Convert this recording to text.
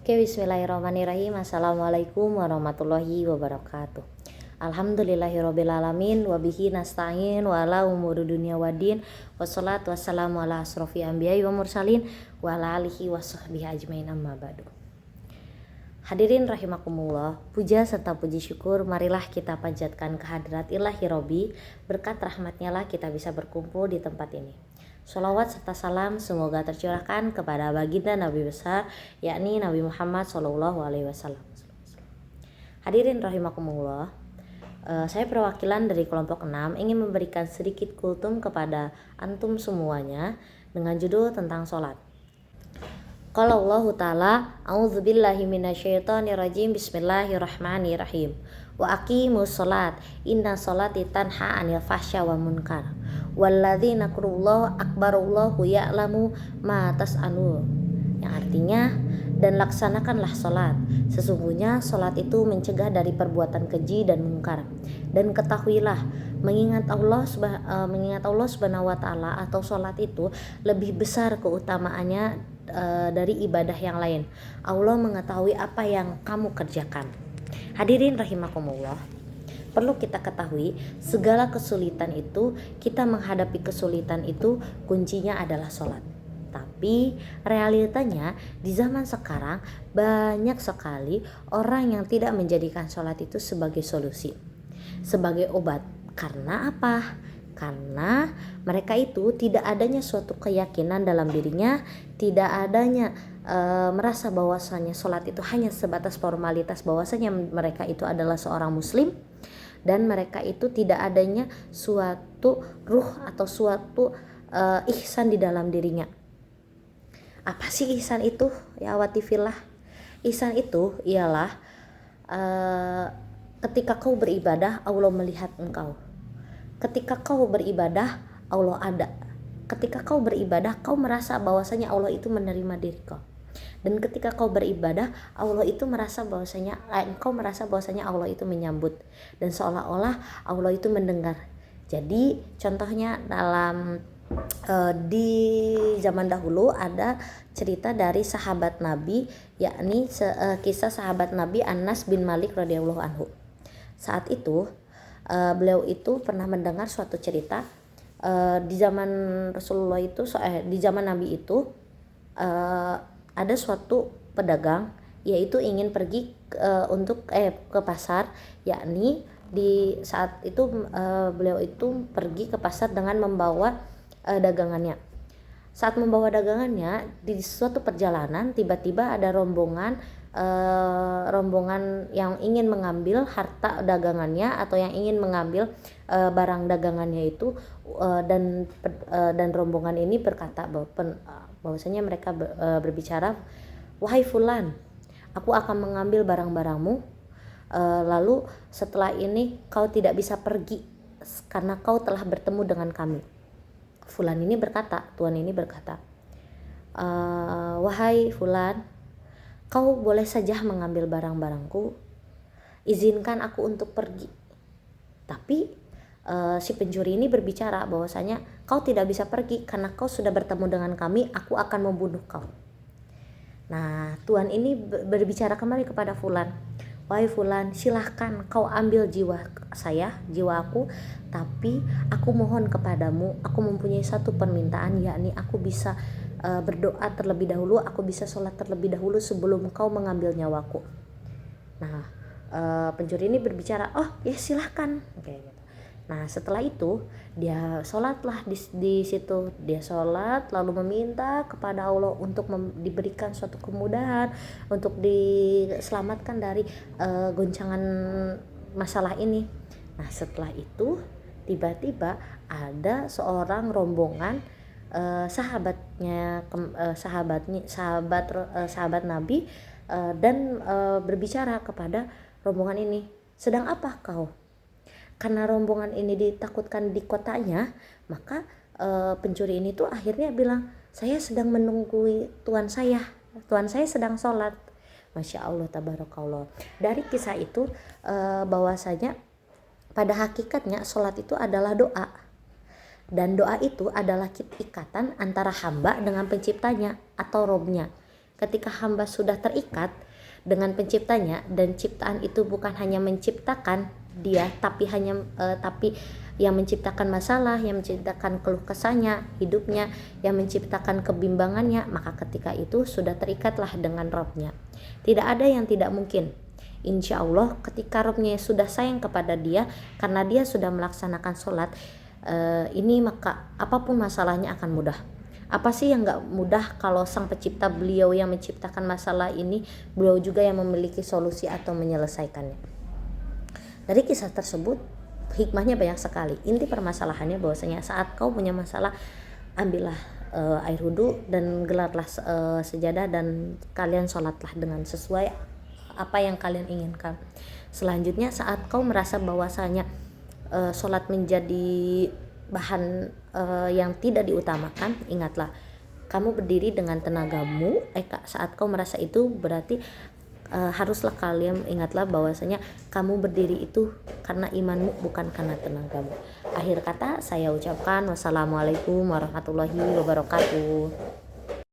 Oke, bismillahirrahmanirrahim. Assalamualaikum warahmatullahi wabarakatuh. Alhamdulillahirrabbilalamin. Wabihi nasta'in wa ala umuri dunya waddin. Wassalatu wassalamu ala asrofi anbiya'i wa mursalin wa ala alihi wa sahbihi ajmain, amma ba'du. Hadirin rahimakumullah, puja serta puji syukur marilah kita panjatkan kehadrat ilahi Robbi. Berkat rahmatnya lah kita bisa berkumpul di tempat ini. Sholawat serta salam semoga tercurahkan kepada baginda Nabi besar, yakni Nabi Muhammad SAW. Hadirin rahimakumullah, saya perwakilan dari kelompok 6 ingin memberikan sedikit kultum kepada antum semuanya dengan judul tentang sholat. Qala Allah Ta'ala, a'udzubillahi minasyaitonirrajim, bismillahirrahmanirrahim. Wa aqimus sholat, inna sholati tanha anil fahsya wa munkar. Walladzina qurullahu akbarullahu ya'lamu ma tas'alun. Yang artinya, dan laksanakanlah sholat. Sesungguhnya sholat itu mencegah dari perbuatan keji dan mungkar. Dan ketahuilah, mengingat Allah Subhanahu wa Ta'ala atau sholat itu lebih besar keutamaannya dari ibadah yang lain. Allah mengetahui apa yang kamu kerjakan. Hadirin rahimakumullah, perlu kita ketahui segala kesulitan itu, kita menghadapi kesulitan itu kuncinya adalah sholat. Tapi realitanya di zaman sekarang banyak sekali orang yang tidak menjadikan sholat itu sebagai solusi, sebagai obat. Karena apa? Karena mereka itu tidak adanya suatu keyakinan dalam dirinya, tidak adanya merasa bahwasanya sholat itu hanya sebatas formalitas, bahwasanya mereka itu adalah seorang muslim, dan mereka itu tidak adanya suatu ruh atau suatu ihsan di dalam dirinya. Apa sih ihsan itu? Ya watifillah. Ihsan itu ialah ketika kau beribadah Allah melihat engkau. Ketika kau beribadah Allah ada. Ketika kau beribadah kau merasa bahwasanya Allah itu menerima diri kau. Dan ketika kau beribadah Allah itu merasa bahwasanya engkau merasa bahwasanya Allah itu menyambut, dan seolah-olah Allah itu mendengar. Jadi contohnya dalam di zaman dahulu ada cerita dari sahabat Nabi, yakni kisah sahabat Nabi Anas bin Malik radhiyallahu anhu. Saat itu beliau itu pernah mendengar suatu cerita di zaman Rasulullah itu, di zaman Nabi itu ada suatu pedagang yaitu ingin pergi ke pasar, yakni di saat itu beliau itu pergi ke pasar dengan membawa dagangannya. Saat membawa dagangannya di suatu perjalanan tiba-tiba ada rombongan yang ingin mengambil harta dagangannya atau yang ingin mengambil barang dagangannya itu, dan rombongan ini berkata bahwasanya mereka berbicara, wahai fulan, aku akan mengambil barang-barangmu, lalu setelah ini kau tidak bisa pergi karena kau telah bertemu dengan kami. Fulan ini berkata, tuan ini berkata, wahai fulan, kau boleh saja mengambil barang-barangku, izinkan aku untuk pergi. Tapi si pencuri ini berbicara bahwasanya kau tidak bisa pergi karena kau sudah bertemu dengan kami, aku akan membunuh kau. Nah, tuan ini berbicara kembali kepada fulan, wahai fulan, silahkan kau ambil jiwa aku, tapi aku mohon kepadamu, aku mempunyai satu permintaan, yakni aku bisa berdoa terlebih dahulu, aku bisa sholat terlebih dahulu sebelum kau mengambil nyawaku. Nah, pencuri ini berbicara, oh ya silahkan. Oke. Nah, setelah itu dia sholatlah di situ. Dia sholat lalu meminta kepada Allah untuk diberikan suatu kemudahan, untuk diselamatkan dari goncangan masalah ini. Nah, setelah itu tiba-tiba ada seorang rombongan sahabat Nabi dan berbicara kepada rombongan ini, sedang apa kau? Karena rombongan ini ditakutkan di kotanya, maka pencuri ini tuh akhirnya bilang, saya sedang menunggu tuan saya sedang sholat. Masya Allah, tabarakallah. Dari kisah itu bahwasanya pada hakikatnya sholat itu adalah doa, dan doa itu adalah ikatan antara hamba dengan penciptanya atau Robnya. ketika hamba sudah terikat dengan penciptanya, dan ciptaan itu bukan hanya menciptakan dia, tapi yang menciptakan masalah, yang menciptakan keluh kesahnya, hidupnya, yang menciptakan kebimbangannya, maka ketika itu sudah terikatlah dengan Rabbnya. Tidak ada yang tidak mungkin. Insya Allah ketika Rabbnya sudah sayang kepada dia, karena dia sudah melaksanakan sholat ini, maka apapun masalahnya akan mudah. Apa sih yang gak mudah kalau sang pencipta, beliau yang menciptakan masalah ini, beliau juga yang memiliki solusi atau menyelesaikannya. Dari kisah tersebut hikmahnya banyak sekali. Inti permasalahannya bahwasanya saat kau punya masalah, ambillah air wudhu dan gelarlah sejadah dan kalian sholatlah dengan sesuai apa yang kalian inginkan. Selanjutnya saat kau merasa bahwasanya sholat menjadi bahan yang tidak diutamakan, ingatlah kamu berdiri dengan tenagamu. Saat kau merasa itu berarti haruslah kalian ingatlah bahwasanya kamu berdiri itu karena imanmu, bukan karena tenagamu. Akhir kata saya ucapkan wassalamualaikum warahmatullahi wabarakatuh.